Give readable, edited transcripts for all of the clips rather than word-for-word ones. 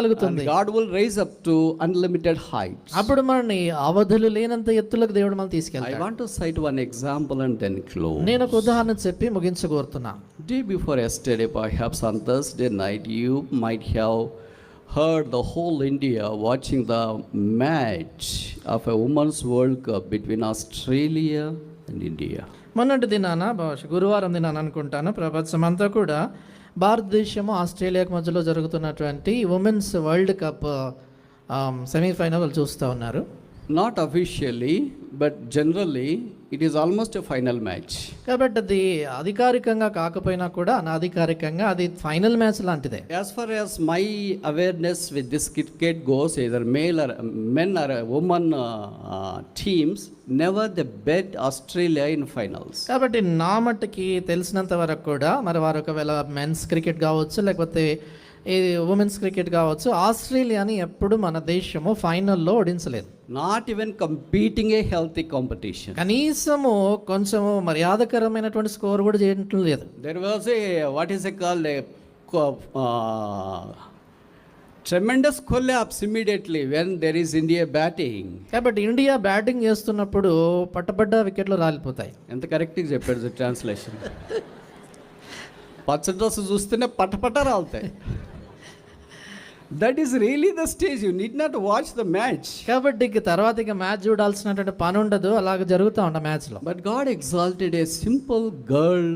కలుగుతుంది. God will raise up to unlimited heights. అప్పుడు మనని అవధులు లేనంత ఎత్తులకు దేవుడు మనం I తీసుకెళ్తాడు. want to cite one example and then close. నేను ఒక ఉదాహరణ చెప్పి ముగించగోరుతున్నా. Day before yesterday, perhaps on Thursday night, you might have heard the whole India watching the match of a Women's World Cup between Australia and India. మొన్నటి దినాన గురువారం దినాన అనుకుంటాను ప్రపంచమంతా కూడా భారతదేశము ఆస్ట్రేలియాకు మధ్యలో జరుగుతున్నటువంటి ఉమెన్స్ వరల్డ్ కప్ సెమీఫైనల్ చూస్తూ ఉన్నారు. Not officially, but generally it is almost a final match. కాబట్టి అది అధికారికంగా కాకపోయినా కూడా అనధికారికంగా అది ఫైనల్ మ్యాచ్ లాంటిదే. As far as my awareness with this cricket goes, either male or men or women teams, never they bet Australia in finals. కాబట్టి నా మట్టుకి తెలిసినంత వరకు కూడా మరి వారు ఒకవేళ మెన్స్ క్రికెట్ కావచ్చు లేకపోతే ఈ ఉమెన్స్ క్రికెట్ కావచ్చు ఆస్ట్రేలియాని ఎప్పుడు మన దేశము ఫైనల్లో ఓడించలేదు. Not even competing a healthy competition. కనీసము కొంచెము మర్యాదకరమైనటువంటి స్కోర్ కూడా చేయటం లేదు. There was a what is it called a tremendous collapse immediately when there is India batting. కాబట్టి ఇండియా బ్యాటింగ్ చేస్తున్నప్పుడు పట్టబడ్డ వికెట్లు రాలిపోతాయి. ఎంత కరెక్ట్గా చెప్పాడు ట్రాన్స్లేషన్. పచ్చ డ్రెస్ చూస్తేనే పట్టపట్ట రాలుతాయి. That is really the stage. You need not watch the match. కాబట్టి తర్వాత ఇక మ్యాచ్ చూడాల్సినటువంటి పని ఉండదు, అలాగ జరుగుతూ ఉంటా మ్యాచ్లో. But God exalted a simple girl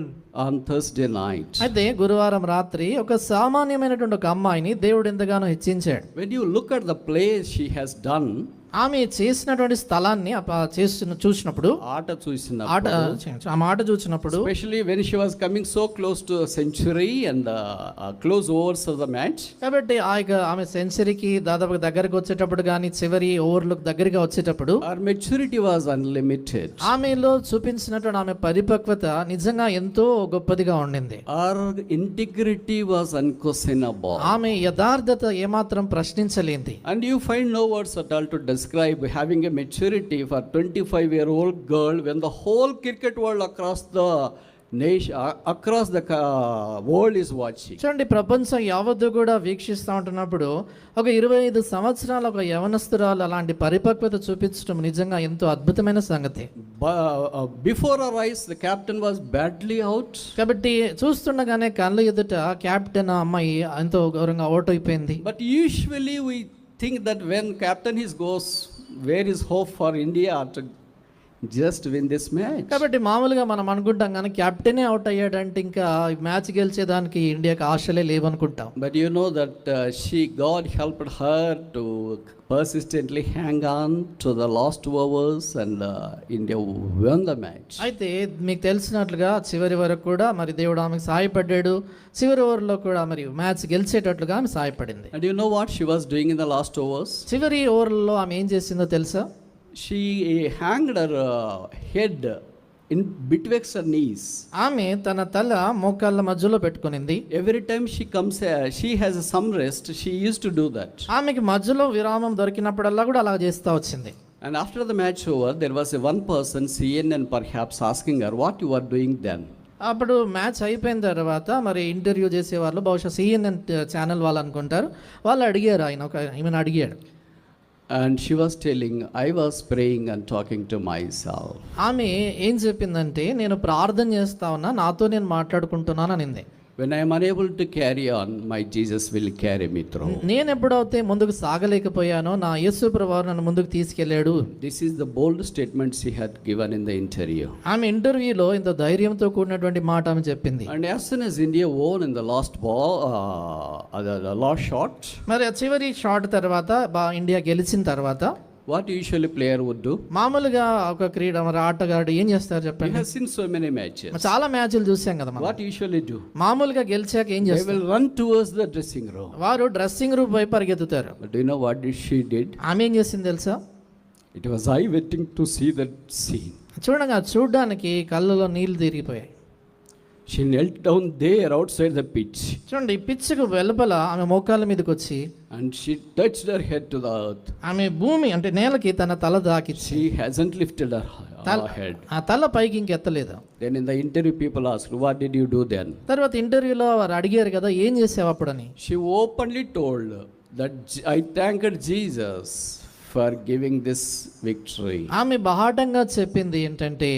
on Thursday night. అయితే గురువారం రాత్రి ఒక సామాన్యమైనటువంటి ఒక అమ్మాయిని దేవుడు ఎంతగానో హెచ్చించాడు. When you look at the play she has done, ఆమె చేసినటువంటి స్థలాన్ని చూసినప్పుడు ఆ మాట చూసినప్పుడు especially when she was coming so close to a century and close overs of the match. కాబట్టి ఆమె సెంచరీకి దాదాపు దగ్గరికి వచ్చేటప్పుడు కానీ చివరి ఓవర్లకు దగ్గరగా వచ్చేటప్పుడు her maturity was unlimited. ఆమెలో చూపించినటువంటి ఆమె పరిపక్వత నిజంగా ఎంతో గొప్పదిగా ఉండింది. her integrity was unquestionable. ఆమె యథార్థత ఏమాత్రం ప్రశ్నించలేంది. and you find no words at all to describe having a maturity for 25-year-old girl when the whole cricket world across the nation, across the world is watching. చూడండి, ప్రపంచం యావత్తు కూడా వీక్షిస్తూ ఉంటున్నప్పుడు ఒక 25 సంవత్సరాల ఒక యవనస్తురాలు అలాంటి పరిపక్వత చూపించడం నిజంగా ఎంతో అద్భుతమైన సంగతి. Before her eyes the captain was badly out. కాబట్టి చూస్తుండగానే కళ్ళ ఎదుట కెప్టెన్ అమ్మాయి ఎంతో ఘోరంగా అవుట్ అయిపోయింది. But usually we think that when captain is goes, where is hope for India to just win this match? కాబట్టి మామూలుగా మనం అనుకుంటాం కానీ కెప్టెనే అవుట్ అయ్యాడంటే ఇంకా మ్యాచ్ గెలిచేదానికి ఇండియాకి ఆశలే లేవనుకుంటాం. But you know that God helped her to persistently hang on to the last overs and India won the match. అయితే మీకు తెలిసినట్లుగా చివరి వరకు కూడా మరి దేవుడు ఆమెకు సహాయపడ్డాడు. చివరి ఓవర్లో కూడా మరి మ్యాచ్ గెలిచేటట్లుగా ఆమె సహాయపడింది. And you know what she was doing in the last overs? చివరి ఓవర్లో ఆమె ఏం చేసిందో తెలుసా? She hanged her head in betwixt her knees. ఆమె తన తల మోకాళ్ళ మధ్యలో పెట్టుకునింది. Every time she comes, she has some rest. She used to do that. ఆమెకి మధ్యలో విరామం దొరికినప్పుడల్లా కూడా అలా చేస్తూ వచ్చింది. And after the match over, there was one person, CNN perhaps, asking her, what you are doing then? అప్పుడు match అయిపోయిన తర్వాత మరి ఇంటర్వ్యూ చేసేవాళ్ళు బహుశా CNN ఛానల్ వాళ్ళు అనుకుంటారు, వాళ్ళు అడిగారు, ఈమెను అడిగాడు. And she was telling, I was praying and talking to myself. ఆమె ఏం చెప్పిందంటే, నేను ప్రార్థన చేస్తా ఉన్నా, నాతో నేను మాట్లాడుకుంటున్నాను అనింది. When I am unable to carry on, my Jesus will carry me through. నేను ఎప్పుడైతే ముందుకు సాగలేకపోయానో నా యేసు ప్రభువు నన్ను ముందుకు తీసుకెళ్ళాడు. This is the bold statement she had given in the interview. ఆమె ఇంటర్వ్యూలో ఇంత ధైర్యంతో కూడినటువంటి మాట ఆమె చెప్పింది. And as soon as India won in the last ball, the last shot, మరి చివరి షాట్ తర్వాత ఇండియా గెలిచిన తర్వాత what usually player would do? మామూలుగా ఒక మరి ఆటగాడు ఏం చేస్తారు చెప్పండి? We have seen so many matches. చాలా మ్యాచ్లు చూసాం కదా మనం. What usually do? మామూలుగా గెలిచాక ఏం చేస్తారు? They will run towards the dressing room. వారు డ్రెస్సింగ్ రూమ్ వైపు పరిగెత్తుతారు. But do you know what she did? ఆమె ఏం చేసింది తెలుసా? It was eye wetting to see that scene. చూడడానికి కళ్ళలో నీళ్లు తిరిగిపోయాయి. She knelt down there outside the pitch. చూడండి, ఈ పిచ్చుకు వెలుపల ఆమె మోకాళ్ళ మీదకి వచ్చి and she touched her head to the earth. ఆమె భూమి అంటే నేలకి తన తల దాకించి She hasn't lifted her head. ఆ తల పైకి ఇంకెత్తలేదు. Then in the interview people asked, what did you do then? తర్వాత ఇంటర్వ్యూలో వారు అడిగారు కదా, ఏం చేసావు అప్పుడని. She openly told I thanked Jesus for giving this victory. ఆమె బాహాటంగా చెప్పింది ఏంటంటే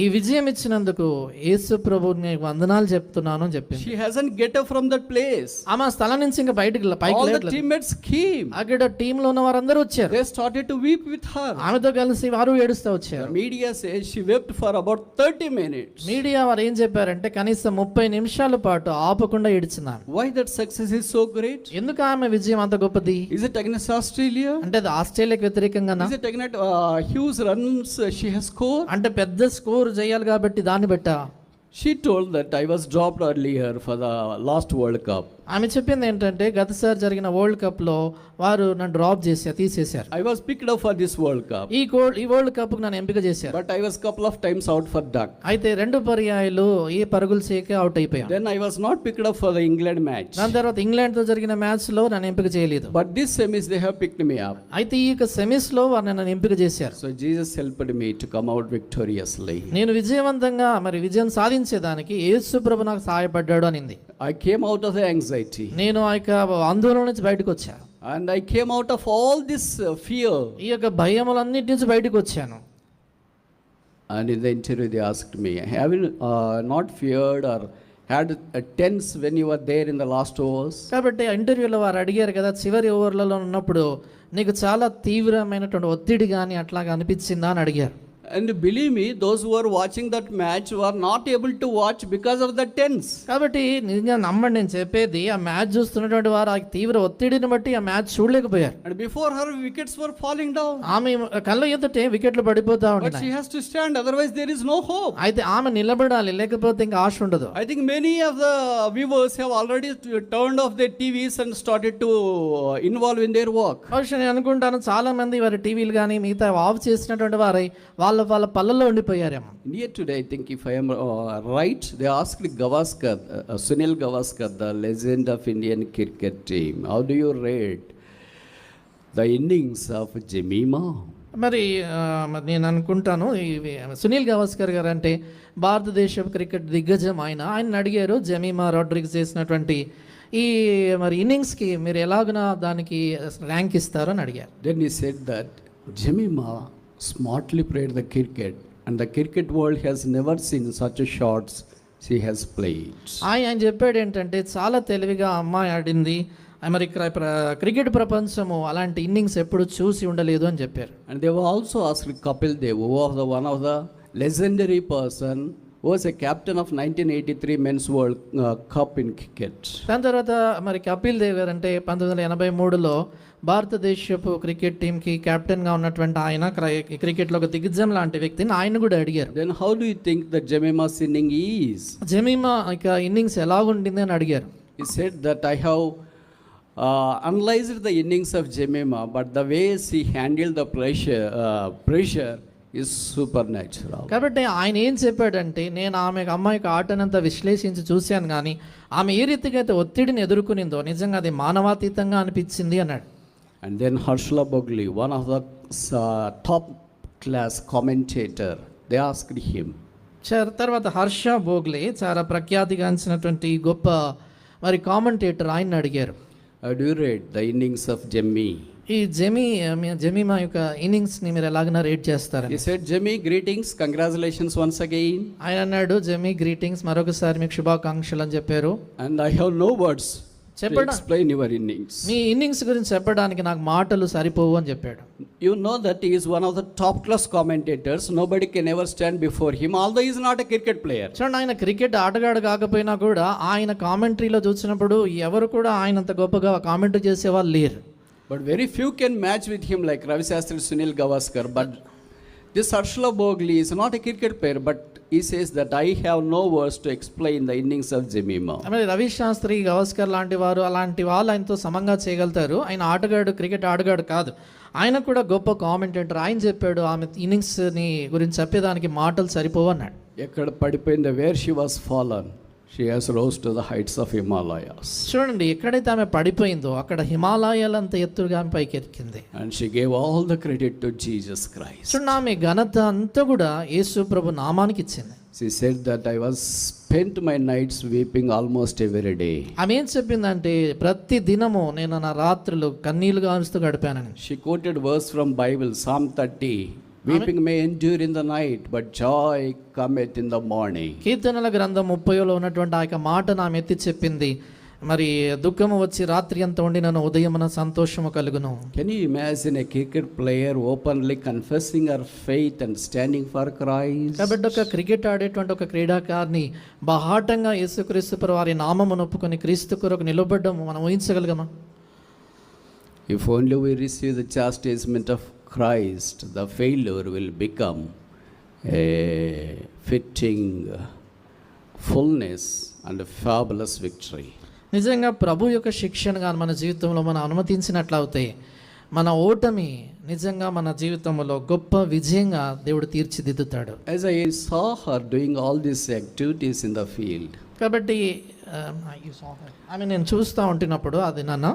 ఈ విజయం ఇచ్చినందుకు యేసు ప్రభువుని వందనాలు చెప్తున్నాను అని చెప్పింది. She hasn't get up from that place. ఆమె ఆ స్థలం నుంచి ఇంకా పైకి All the లేవట్లేదు. teammates came. అక్కడ టీంలో ఉన్న వారందరూ వచ్చారు. They started to weep with her. ఆమెతో కలిసి వారు ఏడుస్తూ The వచ్చారు. media says she wept for about 30 minutes. Media వారు ఏం చెప్పారంటే కనీసం 30 నిమిషాల పాటు ఆపకుండా ఏడ్చినారు. Why that success is so great? ఎందుకు ఆమె విజయం అంత గొప్పది? Is it against Australia? అంటే అది ఆస్ట్రేలియాకి వ్యతిరేకంగానా? Is it against huge runs she has scored? అంటే పెద్ద స్కోర్ చేయాలి కాబట్టి దాన్ని బట్టా? She told that I was dropped earlier for the last World Cup. ఆమె చెప్పింది ఏంటంటే గతసారి జరిగిన వరల్డ్ కప్ లో వారు నన్ను డ్రాప్ తీసేశారు. I was picked up for this World Cup. ఈ వరల్డ్ కప్ నన్ను ఎంపిక చేశారు. But I was couple of times out for duck. అయితే 2 పర్యాయాలు ఈ పరుగులు చేయక అవుట్ అయిపోయాను. Then I was not picked up for the England match. దాని తర్వాత ఇంగ్లాండ్ తో జరిగిన మ్యాచ్ లో నన్ను ఎంపిక చేయలేదు. But this semis they have picked me up. అయితే ఈ సెమీస్ లో వారు నన్ను ఎంపిక చేశారు. So Jesus helped me to come out victoriously. నేను విజయవంతంగా విజయం సాధించేదానికి యేసు ప్రభు నాకు సహాయపడ్డాడు అనింది. I came out of the anxiety. నేను ఆ యొక్క ఆందోళన నుంచి బయటకు వచ్చాను. And I came out of all this fear. ఈ యొక్క భయములన్నిటి నుంచి బయటకు వచ్చాను. And in the interview they asked me, have you not feared or had a tense when you were there in the last overs? కాబట్టి ఆ ఇంటర్వ్యూలో వారు అడిగారు కదా, చివరి ఓవర్లలో ఉన్నప్పుడు నీకు చాలా తీవ్రమైనటువంటి ఒత్తిడి కానీ అట్లాగా అనిపించిందా అని అడిగారు. And believe me, those who were watching that match were not able to watch because of the tense. కాబట్టి నిజంగా నమ్మండి, నేను చెప్పేది ఆ మ్యాచ్ చూస్తున్నటువంటి వారు ఆ తీవ్ర ఒత్తిడిని బట్టి ఆ match చూడలేకపోయారు. And before her wickets were falling down. ఆమె కళ్ళ ఎదుటే వికెట్లు పడిపోతా But ఉన్నాయి. she has to stand, otherwise there is no hope. అయితే ఆమె నిలబడాలి, లేకపోతే ఇంకా ఆశ ఉండదు. I think many of the viewers have already turned off their TVs and started to involve in their work. బహుశా నేను అనుకుంటాను చాలా మంది వారి టీవీలు కానీ మిగతా ఆఫ్ చేసినటువంటి వారై వాళ్ళ పళ్ళల్లో ఉండిపోయారేమో. Here today, I think if I am right, they asked Gavaskar, Sunil Gavaskar, the legend of Indian cricket team, how do you rate the innings of Jemima? మరి నేను అనుకుంటాను సునీల్ గవాస్కర్ గారు అంటే భారతదేశ క్రికెట్ దిగ్గజం. ఆయన అడిగారు జమీమా రోడ్రిగ్స్ చేసినటువంటి ఈ ఇన్నింగ్స్కి మీరు ఎలాగునా దానికి ర్యాంక్ ఇస్తారు అని అడిగారు. Then he said that Jemima smartly played the cricket and the cricket world has never seen such a shots she has played. ఆయన చెప్పాడు ఏంటంటే చాలా తెలివిగా అమ్మాయి ఆడింది, మరి క్రికెట్ ప్రపంచము అలాంటి ఇన్నింగ్స్ ఎప్పుడు చూసి ఉండలేదు అని చెప్పారు. And they were also asked Kapil Dev, who was one of the legendary person who was a captain of 1983 Men's World Cup in cricket. దాని తర్వాత మరి కపిల్ దేవ్ గారు అంటే 1983లో భారతదేశపు క్రికెట్ టీంకి కెప్టెన్గా ఉన్నటువంటి ఆయన క్రికెట్లో ఒక దిగ్గజం లాంటి వ్యక్తిని ఆయన కూడా అడిగారు. Then how do you think that Jemima's inning is? Jemimah ఇక ఇన్నింగ్స్ ఎలాగుంటుంది అని అడిగారు. He said that I have analyzed the innings of Jemima, but the way she handled the pressure is supernatural. కాబట్టి ఆయన ఏం చెప్పాడంటే నేను అమ్మాయికి ఆటనంతా విశ్లేషించి చూశాను, కానీ ఆమె ఏ రీతిగా అయితే ఒత్తిడిని ఎదుర్కొనిందో నిజంగా అది మానవాతీతంగా అనిపించింది అన్నాడు. And then Harshla Bogli, one of the top class commentator, they asked him. తర్వాత హర్ష బోగ్లే చాలా ప్రఖ్యాతిగాంచినటువంటి గొప్ప కామెంటేటర్ ఆయన అడిగారు, How do you rate the innings of Jemmy? ఈ జమీమా యొక్క ఇన్నింగ్స్ని మీరు ఎలాగైనా రేట్ చేస్తారు? He said, Jemmy, greetings, congratulations once again. ఆయన అన్నాడు, జమీ గ్రీటింగ్స్, మరొకసారి మీకు శుభాకాంక్షలు అని చెప్పారు. And I have no words to explain your innings. Me innings గురించి చెప్పడానికి నాకు మాటలు సరిపోవు అని చెప్పాడు. You know that he is one of the top class commentators. Nobody can ever stand before him, although he is not a cricket player. చూడండి, ఆయన cricket ఆటగాడు కాకపోయినా కూడా ఆయన కామెంటరీలో చూసినప్పుడు ఎవరు కూడా ఆయన అంత గొప్పగా కామెంటరీ చేసేవాళ్ళు లేరు. But very few can match with him like Ravi Shastri, Sunil Gavaskar. But this Harshla Bogli is not a cricket player, but he says that I have no words to explain the innings of Jemima. మరి రవి శాస్త్రి, గవాస్కర్ లాంటి వారు అలాంటి వాళ్ళు ఆయనతో సమంగా చేయగలుగుతారు. ఆయన ఆటగాడు, క్రికెట్ ఆటగాడు కాదు, ఆయన కూడా గొప్ప కామెంటేటర్. ఆయన చెప్పాడు ఆమె ఇన్నింగ్స్ని గురించి చెప్పేదానికి మాటలు సరిపోవు అన్నాడు. ఎక్కడ పడిపోయింది, where she was fallen, she has rose to the heights of Himalayas. చూడండి, ఎక్కడైతే ఆమె పడిపోయిందో అక్కడ హిమాలయాలంత ఎత్తుగా ఆమె పైకి ఎక్కింది. And she gave all the credit to Jesus Christ. చూడండి, ఆమె ఘనత అంతా కూడా యేసు ప్రభు నామానికి ఇచ్చింది. She said that I was spent my nights weeping almost every day. ఆమె ఏం చెప్పిందంటే ప్రతి దినము నేను నా రాత్రులు కన్నీళ్లు గారుస్తూ గడిపానని. She quoted verse from Bible, Psalm 30. Weeping may endure in the night, but joy cometh in the morning. కీర్తనల గ్రంథం 30లో ఉన్నటువంటి ఆ యొక్క మాట నా ఎత్తి చెప్పింది, మరి దుఃఖము వచ్చి రాత్రి అంతా ఉండి నన్ను ఉదయమున సంతోషము కలుగును. Can you imagine a cricket player openly confessing her faith and standing for Christ? కాబట్టి ఒక క్రికెట్ ఆడేటువంటి ఒక క్రీడాకారిని బాహాటంగా యేసుక్రీస్తు ప్రభు వారి నామమును ఒప్పుకొని క్రీస్తు కొరకు నిలబడడం మనం ఊహించగలగమా? If only we receive the chastisement of Christ, the failure will become a fitting fullness and a fabulous victory. నిజంగా ప్రభు యొక్క శిక్షణ కానీ మన జీవితంలో మనం అనుమతించినట్లయితే మన ఓటమి నిజంగా మన జీవితంలో గొప్ప విజయంగా దేవుడు తీర్చిదిద్దుతాడు. As I saw her doing all these activities in the field, కాబట్టి ఆమె నేను చూస్తూ ఉంటున్నప్పుడు అది నాన్న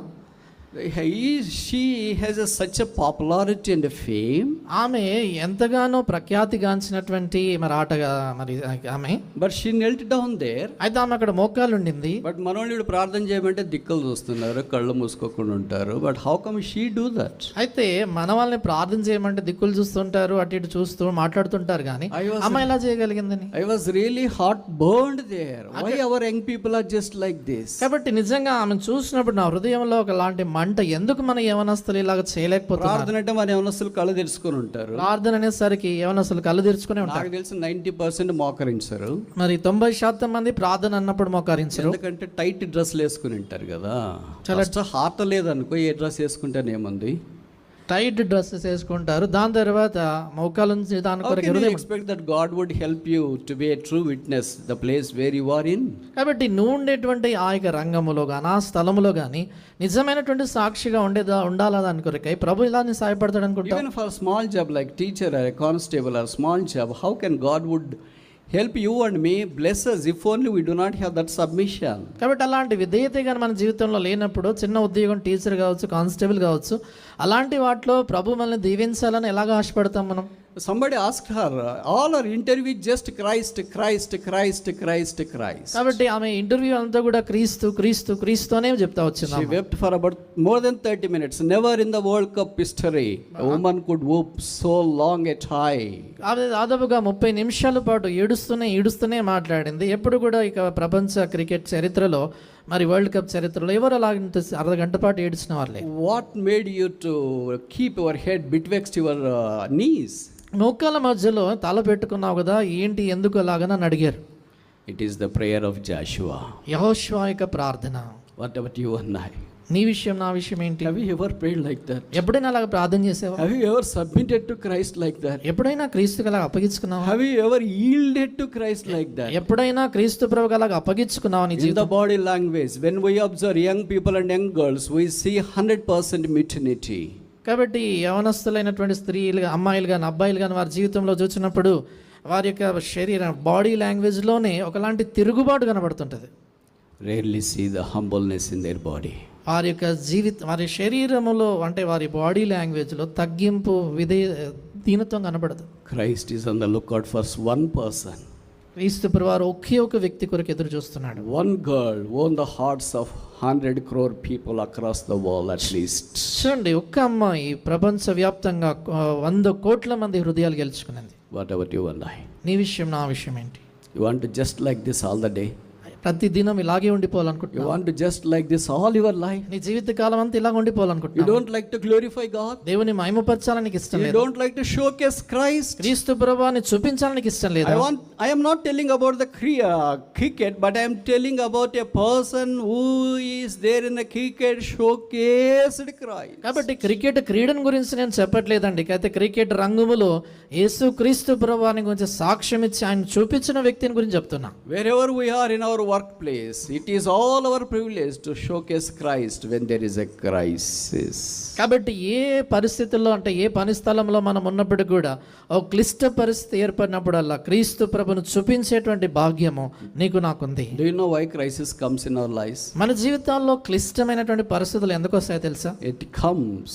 she has such a popularity and a fame. ఆమె ఎంతగానో ప్రఖ్యాతిగాంచినటువంటి మరి ఆటగా మరి ఆమె. But she knelt down there. అయితే ఆమె అక్కడ మోకాలు ఉండింది. బట్ మనోళ్ళు ప్రార్థన చేయమంటే దిక్కులు చూస్తున్నారు, కళ్ళు మూసుకోకుండా ఉంటారు. But how come she do that? అయితే మన వాళ్ళని ప్రార్థన చేయమంటే దిక్కులు చూస్తుంటారు, అటు ఇటు చూస్తూ మాట్లాడుతుంటారు, కానీ అమ్మ ఎలా చేయగలిగిందని. I was really heart burned there. Why our young people are just like this? కాబట్టి నిజంగా ఆమె చూసినప్పుడు నా హృదయంలో ఒకలాంటి మంట, ఎందుకు మన యవనస్తులు ఇలాగ చేయలేకపోతున్నారు? ప్రార్థన అంటే మన యవనస్తులు కళ్ళు తెరుచుకొని ఉంటారు. ప్రార్థన అనేసరికి యవనస్తులు కళ్ళు తెరుచుకునే ఉంటారు. నాకు తెలిసి 90% మోకరించారు. మరి 90% మంది ప్రార్థన అన్నప్పుడు మోకరించరు. ఎందుకంటే టైట్ డ్రెస్లు వేసుకుని ఉంటారు కదా. చాలా హార్ట్ లేదనుకో, ఏ డ్రెస్ వేసుకుంటేనేముంది, టైట్ డ్రెస్సెస్ వేసుకుంటారు. దాని తర్వాత మోకాల నుంచి దాని కొరకు expect that God would help you to be a true witness the place where you are in. కాబట్టి నువ్వు ఉండేటువంటి ఆ యొక్క రంగములో కానీ ఆ స్థలములో కానీ నిజమైనటువంటి సాక్షిగా ఉండాలా దాని కొరకై ప్రభు ఇలా సహాయపడతాడు అనుకుంటా. Even for small job like teacher or constable or small job, how can God would help you and me, bless us if only we do not have that submission. కాబట్టి అలాంటి విధేయత కానీ మన జీవితంలో లేనప్పుడు చిన్న ఉద్యోగం, టీచర్ కావచ్చు, కానిస్టేబుల్ కావచ్చు, అలాంటి వాటిలో ప్రభు మనల్ని దీవించాలని ఎలాగ ఆశపడతాం మనం? Somebody asked her, all her interview just Christ, Christ, Christ, Christ, Christ. కాబట్టి ఆమె ఇంటర్వ్యూ అంతా కూడా క్రీస్తు క్రీస్తు క్రీస్తు అనే చెప్తా వచ్చింది. She wept for about more than 30 minutes. Never in the World Cup history a woman could weep so long a time. ఆమె దాదాపుగా 30 నిమిషాల పాటు ఏడుస్తూనే మాట్లాడింది. ఎప్పుడు కూడా ఇక ప్రపంచ క్రికెట్ చరిత్రలో, మరి వరల్డ్ కప్ చరిత్రలో ఎవరు అలాగ అర్ధగంట పాటు ఏడ్చిన వాళ్ళే. What made you to keep your head betwixt your knees? మోకాల మధ్యలో తల పెట్టుకున్నావు కదా, ఏంటి, ఎందుకు అలాగని నన్ను అడిగారు. It is the prayer of Joshua. యెహోషువ యొక్క ప్రార్థన. What about you and I? నీ విషయం నా విషయం ఏంటి? Have you ever prayed like that? ఎప్పుడైనా అలాగ ప్రార్థన చేసావా? Have you ever submitted to Christ like that? ఎప్పుడైనా క్రీస్తుకి అలాగ అప్పగించుకున్నావా? Have you ever yielded to Christ like that? ఎప్పుడైనా క్రీస్తు ప్రభువుకి అలాగ అప్పగించుకున్నావా నీ In జీవితం? the body language, when we observe young people and young girls, we see 100% mutiny. కాబట్టి యవనస్తులైనటువంటి స్త్రీలు, అమ్మాయిలు కానీ అబ్బాయిలు కానీ వారి జీవితంలో చూసినప్పుడు వారి యొక్క శరీరం, బాడీ లాంగ్వేజ్లోనే ఒకలాంటి తిరుగుబాటు కనబడుతుంటుంది. Rarely see the humbleness in their body. వారి యొక్క వారి శరీరములో, అంటే వారి బాడీ లాంగ్వేజ్లో తగ్గింపు, దీనత్వం కనబడదు. Christ is on the lookout for one person. క్రీస్తు ప్రభువారు ఒకే ఒక వ్యక్తి కొరకు ఎదురు చూస్తున్నాడు. One girl won the hearts of 100 crore people across the world at least. చూడండి, ఒక్క అమ్మాయి ప్రపంచ వ్యాప్తంగా 100 కోట్ల మంది హృదయాలు గెలుచుకున్నది. What about you and I? నీ విషయం నా విషయం ఏంటి? You want to just like this all the day? ప్రతి దినం ఇలాగే You ఉండిపోవాలనుకుంటున్నావు? want to just like this all your life? నీ జీవిత కాలం అంతా ఇలాగ You ఉండిపోవాలనుకుంటున్నావు? don't like to glorify God? దేవుని మహిమపరచాలని నీకు ఇష్టం You లేదు? don't like to showcase Christ? క్రీస్తు ప్రభువాన్ని చూపించాలని నీకు ఇష్టం లేదా? I am not telling about the cricket, but I am telling about a person who is there in the cricket showcased Christ. కాబట్టి క్రికెట్ క్రీడను గురించి నేను చెప్పట్లేదండి. అయితే క్రికెట్ రంగములో యేసు క్రీస్తు ప్రభువాని గురించి సాక్ష్యం ఇచ్చి ఆయన చూపించిన వ్యక్తిని గురించి చెప్తున్నా. Wherever we are in our workplace, it is all our privilege to showcase Christ when there is a crisis. కాబట్టి ఏ పరిస్థితుల్లో, అంటే ఏ పని స్థలంలో మనం ఉన్నప్పుడు కూడా ఒక క్లిష్ట పరిస్థితి ఏర్పడినప్పుడల్లా క్రీస్తు ప్రభును చూపించేటువంటి భాగ్యము నీకు నాకుంది. Do you know why crisis comes in our lives? మన జీవితాల్లో క్లిష్టమైనటువంటి పరిస్థితులు ఎందుకు వస్తాయో తెలుసా? It comes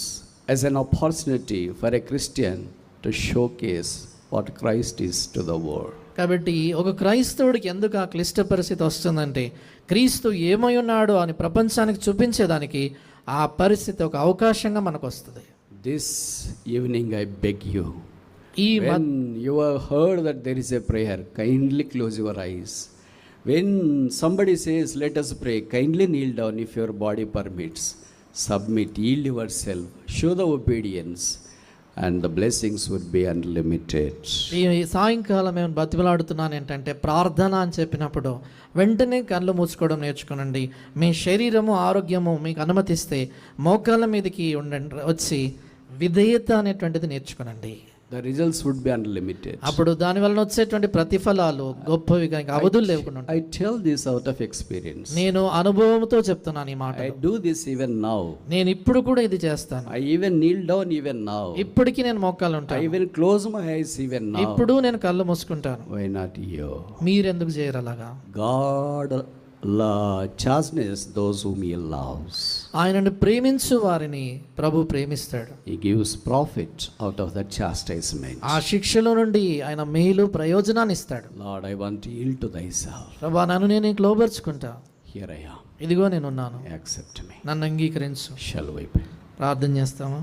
as an opportunity for a Christian to showcase what Christ is to the world. కాబట్టి ఒక క్రైస్తవుడికి ఎందుకు ఆ క్లిష్ట పరిస్థితి వస్తుందంటే క్రీస్తు ఏమై ఉన్నాడో అని ప్రపంచానికి చూపించేదానికి ఆ పరిస్థితి ఒక అవకాశంగా మనకు వస్తుంది. This evening I beg you, ఈ when you have heard that there is a prayer, kindly close your eyes. When somebody says, let us pray, kindly kneel down if your body permits. Submit, yield yourself, show the obedience, and the blessings would be unlimited. ఈ సాయంకాలం మేము బతిమలాడుతున్నాను ఏంటంటే ప్రార్థన అని చెప్పినప్పుడు వెంటనే కళ్ళు మూసుకోవడం నేర్చుకోనండి. మీ శరీరము ఆరోగ్యము మీకు అనుమతిస్తే మోకాళ్ళ మీదకి ఉండండి, వచ్చి విధేయత అనేటువంటిది నేర్చుకోనండి. The results would be unlimited. అప్పుడు దాని వలన వచ్చేటువంటి ప్రతిఫలాలు గొప్పవిగా ఇంకా అవధులు లేకుండా ఉంటాయి. I tell this out of experience. నేను అనుభవంతో చెప్తున్నాను ఈ మాట. I do this even now. నేను ఇప్పుడు కూడా ఇది చేస్తాను. I even kneel down even now. ఇప్పటికీ నేను మోకాలు I ఉంటాను. even close my eyes even now. ఇప్పుడు నేను కళ్ళు మూసుకుంటాను. Why not you? మీరెందుకు చేయరు అలాగా? God chastens those whom He loves. ఆయనను ప్రేమించు వారిని ప్రభు ప్రేమిస్తాడు. He gives profit out of that chastisement. ఆ శిక్షలో నుండి ఆయన మేలు ప్రయోజనాన్ని ఇస్తాడు. Lord, I want to yield to Thyself. ప్రభా నన్ను నేను నీకు లోబర్చుకుంటా. Here I am. ఇదిగో నేనున్నాను, Accept me. నన్ను అంగీకరించు. Shall we pray? ప్రార్థన చేస్తామా?